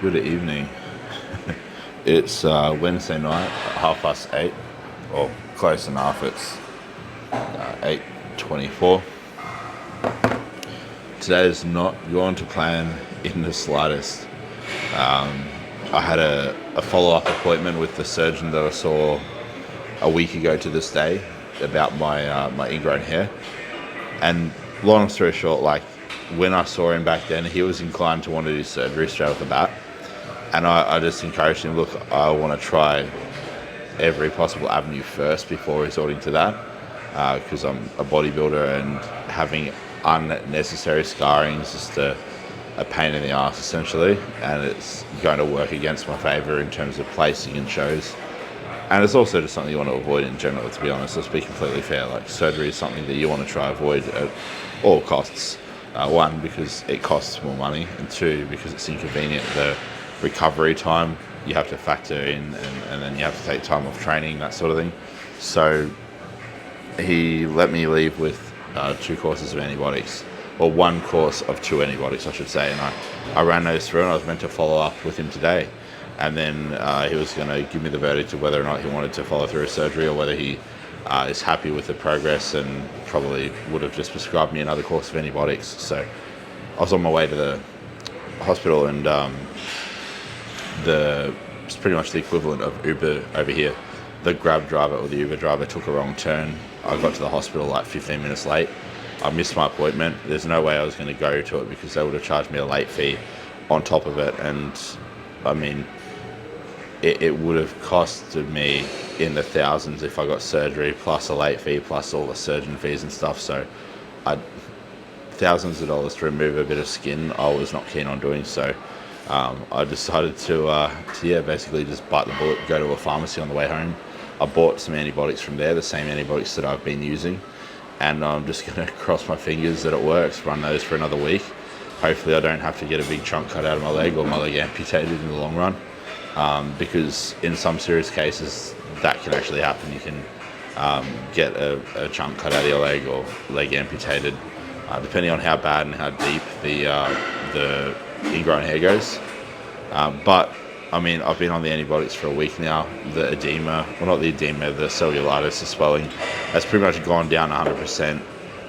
Good evening. It's Wednesday night, at 8:30, or close enough. It's 8:24. Today is not going to plan in the slightest. I had a follow-up appointment with the surgeon that I saw a week ago to this day about my ingrown hair. And long story short, like when I saw him back then, he was inclined to want to do surgery straight off the bat. And I just encouraged him, look, I want to try every possible avenue first before resorting to that, because I'm a bodybuilder and having unnecessary scarring is just a pain in the ass essentially, and it's going to work against my favour in terms of placing in shows. And it's also just something you want to avoid in general, to be honest. Let's be completely fair. Like, surgery is something that you want to try avoid at all costs. One, because it costs more money, and two, because it's inconvenient. The recovery time you have to factor in, and then you have to take time off training, that sort of thing. So he let me leave with 2 courses of antibiotics, or 1 course of 2 antibiotics, I should say. And I ran those through, and I was meant to follow up with him today. And then he was going to give me the verdict of whether or not he wanted to follow through a surgery, or whether he is happy with the progress and probably would have just prescribed me another course of antibiotics. So I was on my way to the hospital, and it's pretty much the equivalent of Uber over here. The Grab driver or the Uber driver took a wrong turn. I got to the hospital like 15 minutes late. I missed my appointment. There's no way I was going to go to it because they would have charged me a late fee on top of it. And I mean, it would have costed me in the thousands if I got surgery, plus a late fee, plus all the surgeon fees and stuff. So thousands of dollars to remove a bit of skin, I was not keen on doing. So I decided to basically just bite the bullet, go to a pharmacy on the way home. I bought some antibiotics from there, the same antibiotics that I've been using, and I'm just going to cross my fingers that it works, run those for another week. Hopefully I don't have to get a big chunk cut out of my leg or my leg amputated in the long run, because in some serious cases that can actually happen. You can get a chunk cut out of your leg or leg amputated, depending on how bad and how deep the ingrown hair goes. But I mean, I've been on the antibiotics for a week now. The edema, well, not the edema, the cellulitis, the swelling, has pretty much gone down 100%.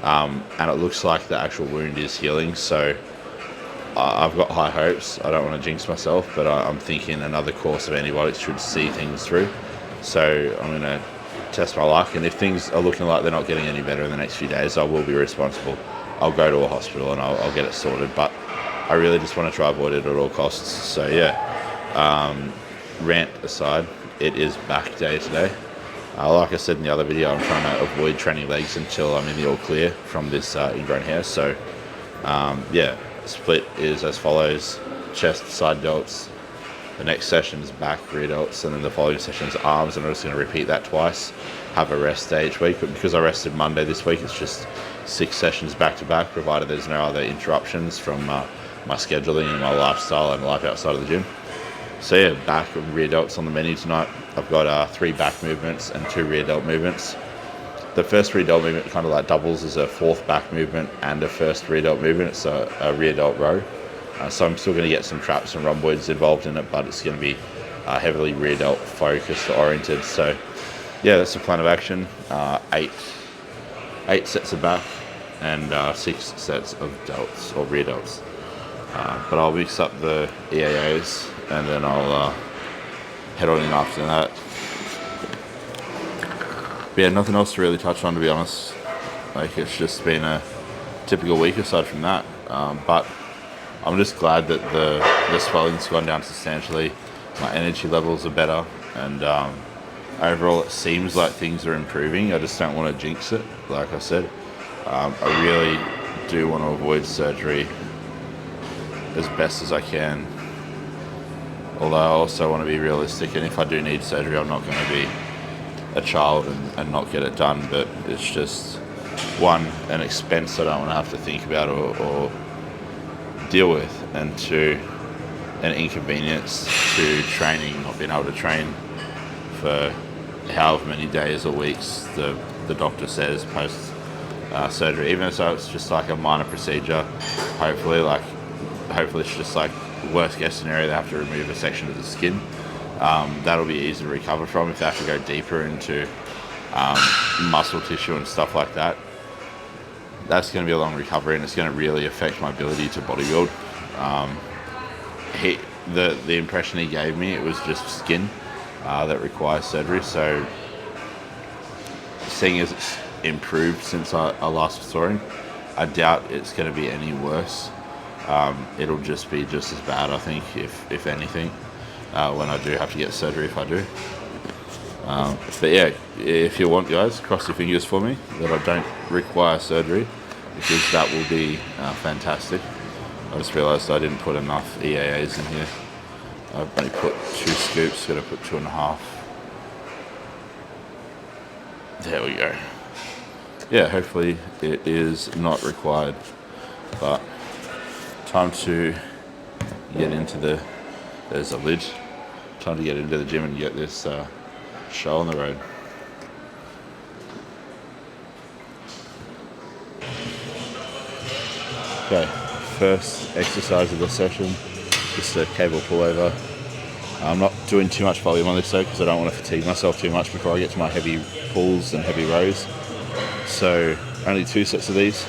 And it looks like the actual wound is healing. So I've got high hopes. I don't want to jinx myself, but I'm thinking another course of antibiotics should see things through. So I'm going to test my luck, and if things are looking like they're not getting any better in the next few days, I will be responsible. I'll go to a hospital and I'll get it sorted. But I really just want to try avoid it at all costs. So yeah, rant aside, it is back day today. Like I said in the other video, I'm trying to avoid training legs until I'm in the all clear from this ingrown hair. So yeah, split is as follows: chest, side delts. The next session is back, rear delts, and then the following session is arms, and I'm just going to repeat that twice. Have a rest day each week, but because I rested Monday this week, it's just 6 sessions back to back, provided there's no other interruptions from my scheduling and my lifestyle and life outside of the gym. So yeah, back and rear delts on the menu tonight. I've got 3 back movements and 2 rear delt movements. The first rear delt movement kind of like doubles as a 4th back movement and a first rear delt movement. It's a rear delt row. So I'm still going to get some traps and rhomboids involved in it, but it's going to be heavily rear delt focused, oriented. So yeah, that's the plan of action. 8 sets of back and 6 sets of delts or rear delts. But I'll mix up the EAAs and then I'll head on in after that. But yeah, nothing else to really touch on, to be honest. Like, it's just been a typical week aside from that. But I'm just glad that the swelling's gone down substantially. My energy levels are better, and overall it seems like things are improving. I just don't want to jinx it, like I said. I really do want to avoid surgery as best as I can. Although I also want to be realistic, and if I do need surgery, I'm not going to be a child and not get it done. But it's just, one, an expense I don't want to have to think about or deal with, and 2, an inconvenience to training, not being able to train for however many days or weeks the doctor says post surgery. Even so, it's just like a minor procedure. Hopefully it's just like worst case scenario, they have to remove a section of the skin. That'll be easy to recover from. If they have to go deeper into muscle tissue and stuff like that, that's going to be a long recovery, and it's going to really affect my ability to bodybuild. The impression he gave me, it was just skin that requires surgery. So seeing as it's improved since I last saw him, I doubt it's going to be any worse. It'll just be just as bad, I think, if anything, when I do have to get surgery, if I do. But yeah, if you want, guys, cross your fingers for me that I don't require surgery, because that will be fantastic. I just realised I didn't put enough EAAs in here. I've only put 2 scoops, got to put 2.5. There we go. Yeah, hopefully it is not required. But time to get into there's a lid. Time to get into the gym and get this show on the road. Okay, first exercise of the session, just a cable pullover. I'm not doing too much volume on this though, because I don't want to fatigue myself too much before I get to my heavy pulls and heavy rows. So only 2 sets of these.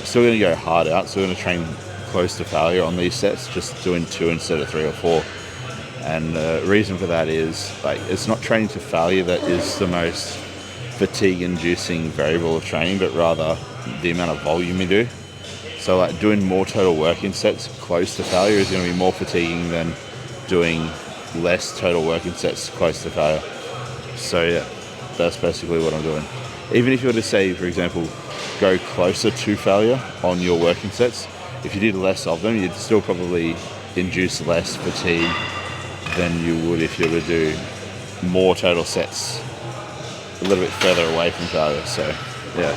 Still going to go hard out, so we're going to train close to failure on these sets, just doing 2 instead of 3 or 4. And the reason for that is, like, it's not training to failure that is the most fatigue-inducing variable of training, but rather the amount of volume you do. So like doing more total working sets close to failure is going to be more fatiguing than doing less total working sets close to failure. So yeah, that's basically what I'm doing. Even if you were to say, for example, go closer to failure on your working sets, if you did less of them, you'd still probably induce less fatigue than you would if you were to do more total sets a little bit further away from failure. So yeah,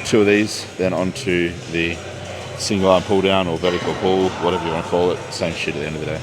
2 of these, then onto the single arm pull down or vertical pull, whatever you want to call it, same shit at the end of the day.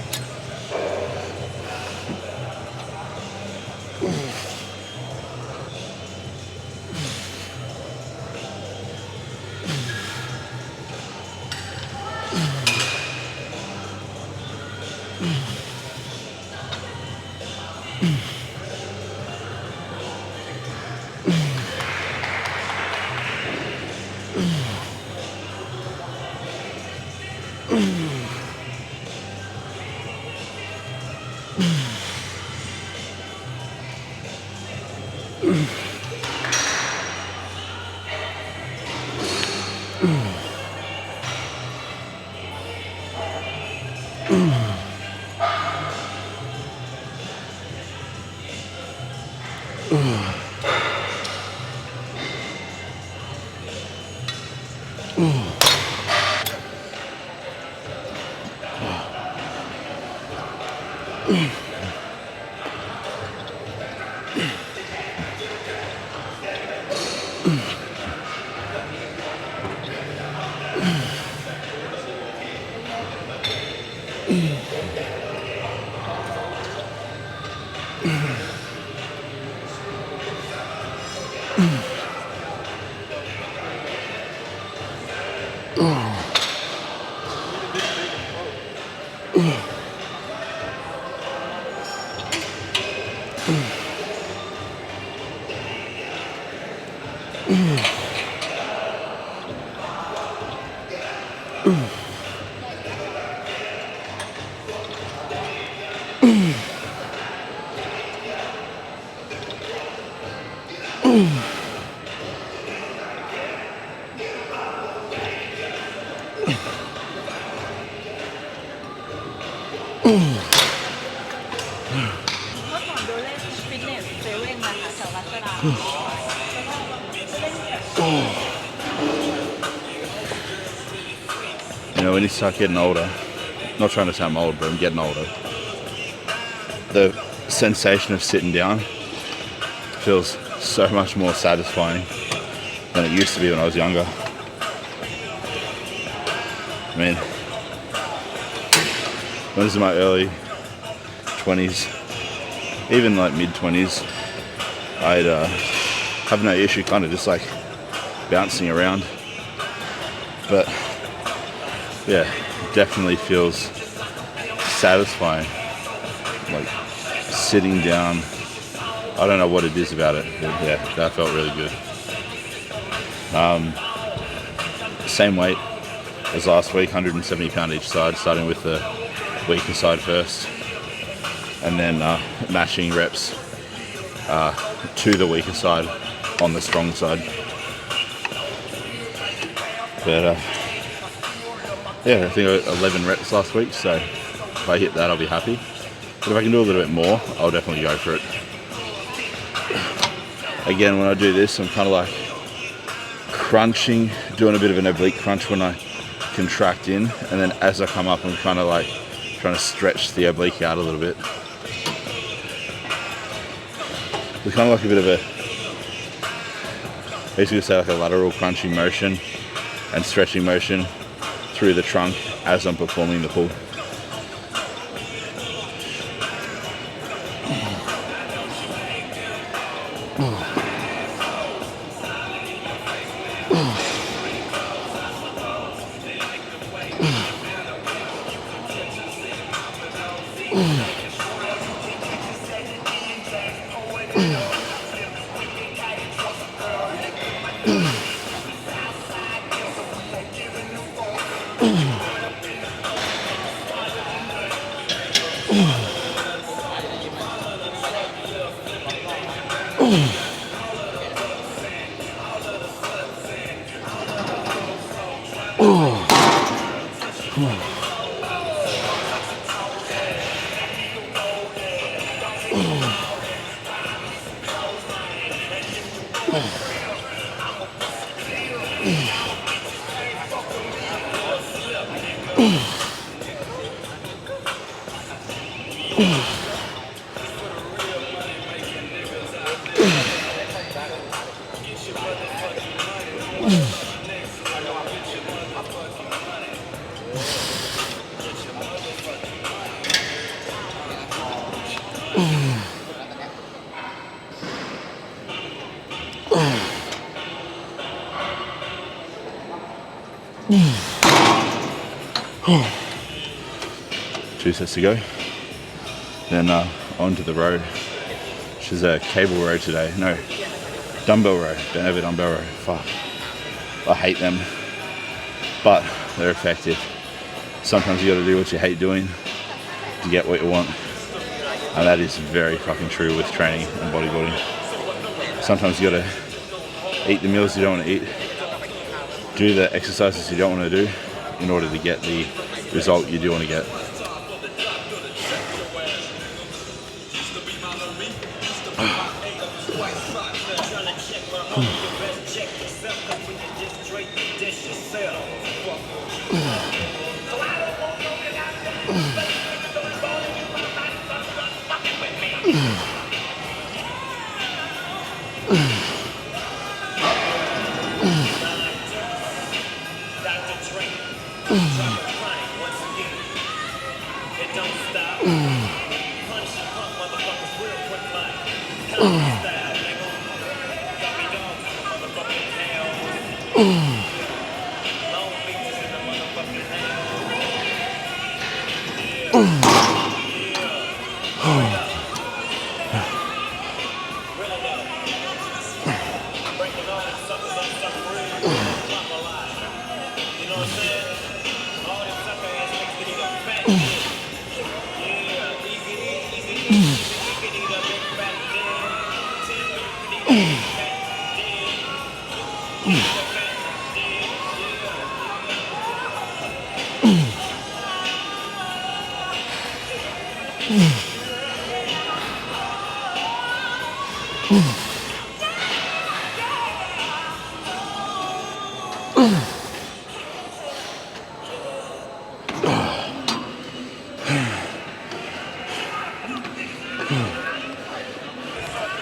You know, when you start getting older, not trying to sound old, but I'm getting older, the sensation of sitting down feels so much more satisfying than it used to be when I was younger. I mean, when I was in my early 20s, even like mid-20s, I'd have no issue kind of just like bouncing around. But yeah, definitely feels satisfying. Like sitting down, I don't know what it is about it, but yeah, that felt really good. Same weight as last week, 170 pound each side, starting with the weaker side first, and then matching reps to the weaker side on the strong side. But yeah, I think 11 reps last week, so if I hit that, I'll be happy. But if I can do a little bit more, I'll definitely go for it. Again, when I do this, I'm kind of like crunching, doing a bit of an oblique crunch when I contract in, and then as I come up, I'm kind of like trying to stretch the oblique out a little bit. It's kind of like a bit of a, basically say like a lateral crunching motion and stretching motion through the trunk as I'm performing the pull. Two sets to go. Then onto the row, which is a cable row today. No, dumbbell row. Don't have a dumbbell row. Fuck. I hate them, but they're effective. Sometimes you got to do what you hate doing to get what you want, and that is very fucking true with training and bodybuilding. Sometimes you got to eat the meals you don't want to eat, do the exercises you don't want to do in order to get the result you do want to get.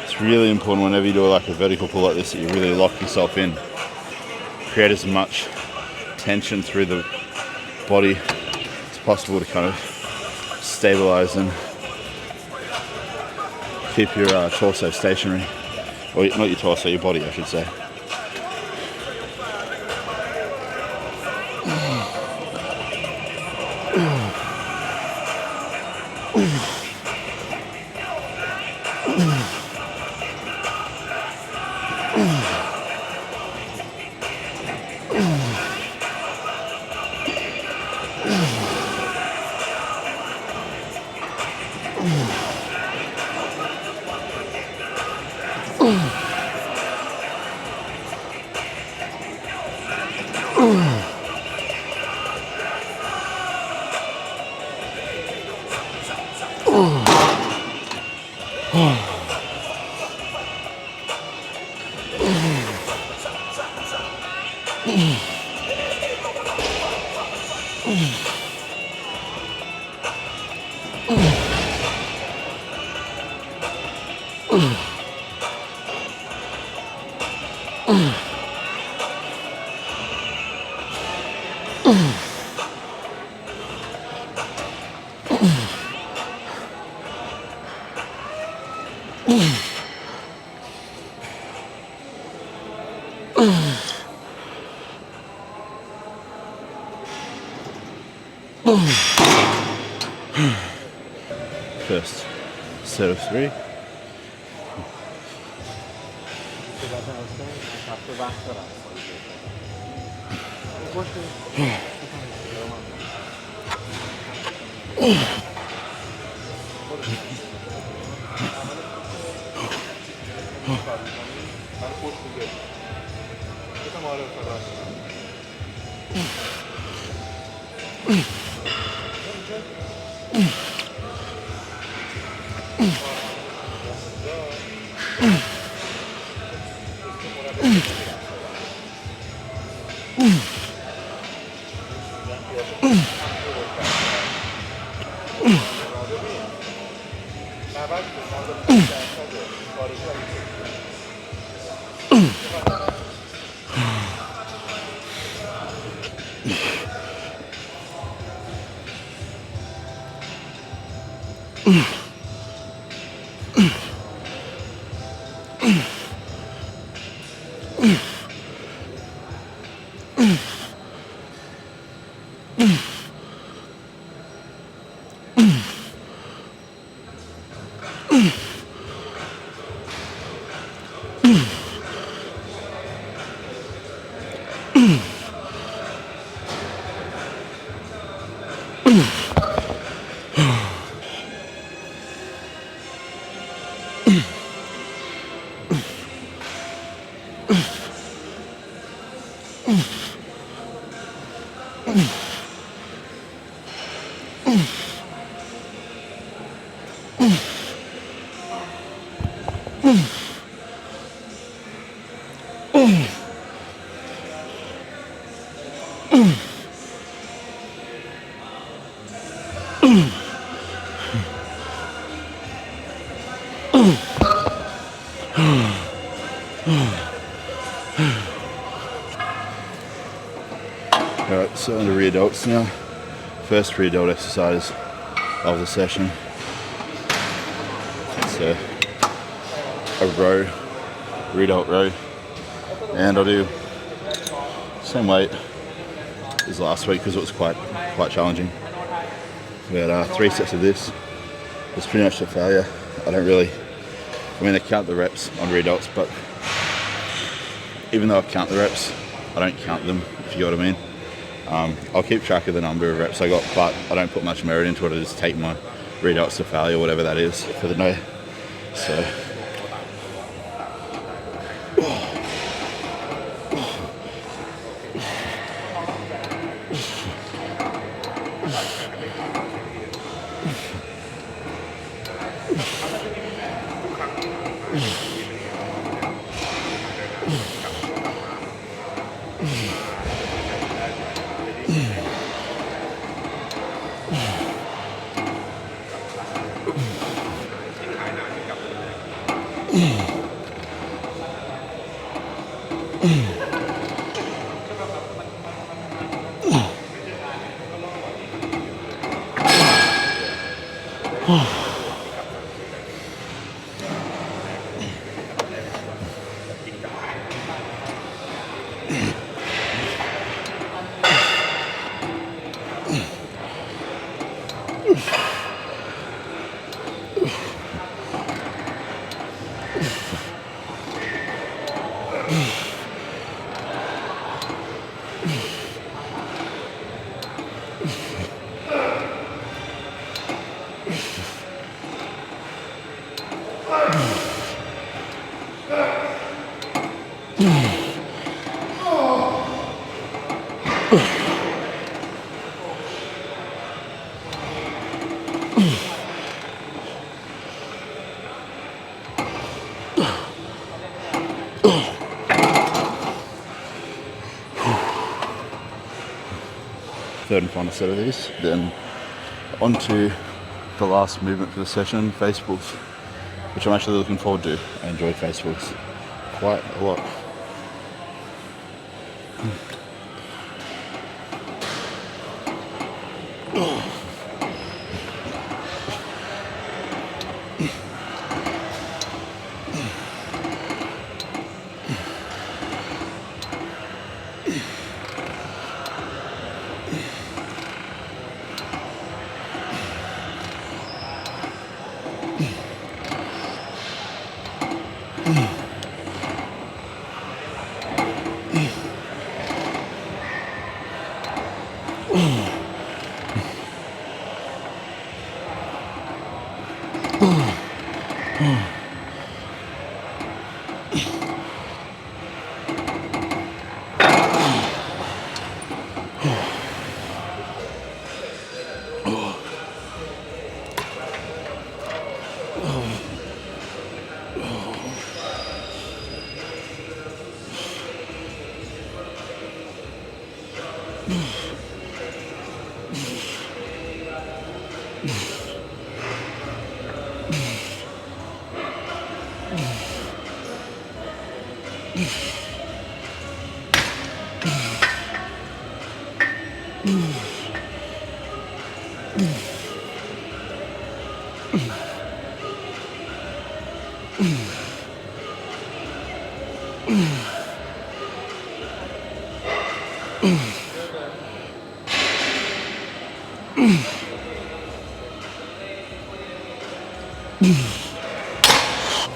It's really important whenever you do like a vertical pull like this that you really lock yourself in. Create as much tension through the body as possible to kind of stabilize and keep your torso stationary. Or not your torso, your body I should say. First set of 3. Alright, so on to rear delts now. First rear delt exercise of the session. It's a row, rear delt row. And I'll do same weight as last week because it was quite challenging. We had 3 sets of this. It's pretty much a failure. I count the reps on rear delts, but even though I count the reps, I don't count them, if you know what I mean. I'll keep track of the number of reps I got, but I don't put much merit into it. I just take my rear delts to failure, whatever that is, for the day. So. third and final set of these. Then on to the last movement for the session, face pulls, which I'm actually looking forward to. I enjoy face pulls quite a lot.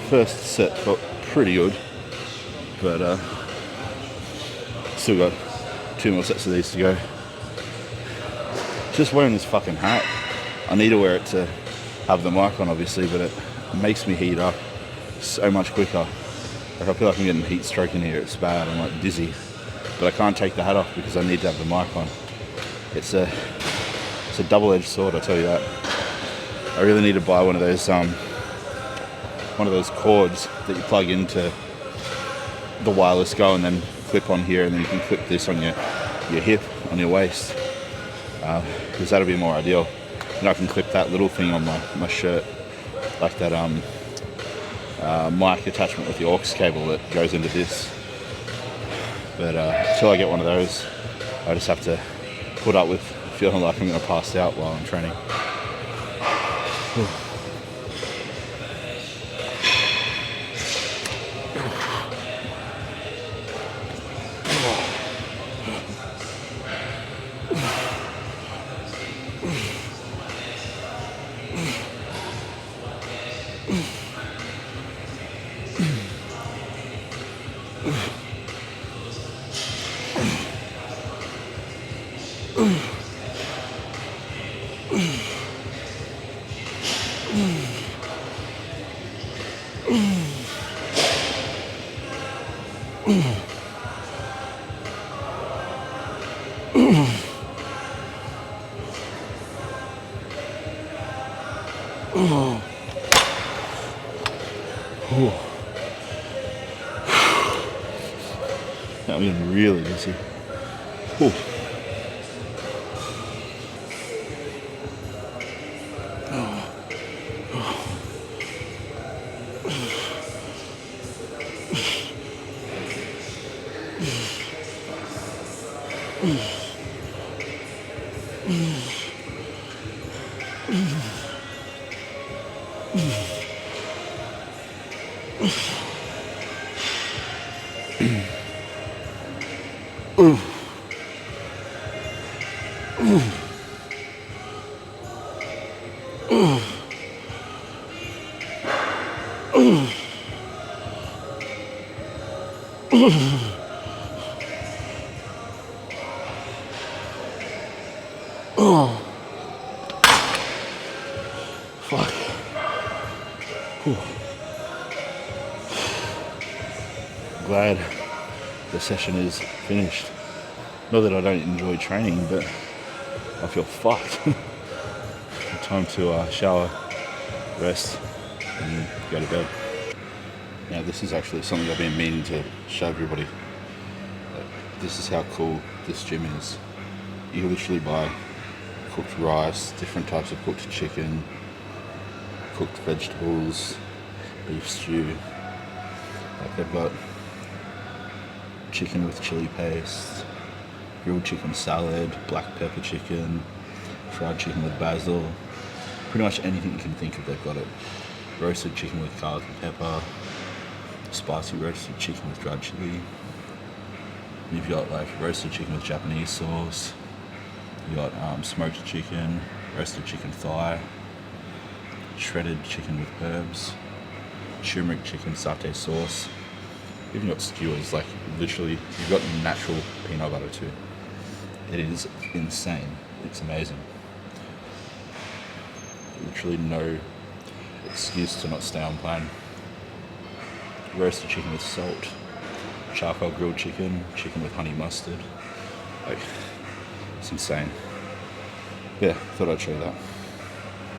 First set felt pretty good, but still got 2 more sets of these to go. Just wearing this fucking hat. I need to wear it to have the mic on, obviously, but it makes me heat up so much quicker. Like, I feel like I'm getting heat stroke in here. It's bad. I'm like dizzy, but I can't take the hat off because I need to have the mic on. It's a double-edged sword, I tell you that. I really need to buy one of those cords that you plug into the wireless go and then clip on here, and then you can clip this on your hip, on your waist, because that'll be more ideal. And I can clip that little thing on my shirt, like that mic attachment with the aux cable that goes into this. But until I get one of those, I just have to put up with feeling like I'm going to pass out while I'm training. I'm getting really dizzy. Fuck. Glad the session is finished. Not that I don't enjoy training, but I feel fucked. Time to shower, rest, and go to bed. Now this is actually something I've been meaning to show everybody. This is how cool this gym is. you literally buy cooked rice, different types of cooked chicken, cooked vegetables, beef stew. Like they've got chicken with chili paste, grilled chicken salad, black pepper chicken, fried chicken with basil. Pretty much anything you can think of, they've got it. Roasted chicken with garlic and pepper, spicy roasted chicken with dried chili. You've got like roasted chicken with Japanese sauce. You got smoked chicken, roasted chicken thigh, shredded chicken with herbs, turmeric chicken satay sauce. You've even got skewers, like literally, you've got natural peanut butter too. It is insane. It's amazing. Literally no excuse to not stay on plan. Roasted chicken with salt, charcoal grilled chicken, chicken with honey mustard. Like, it's insane. Yeah, thought I'd show you that.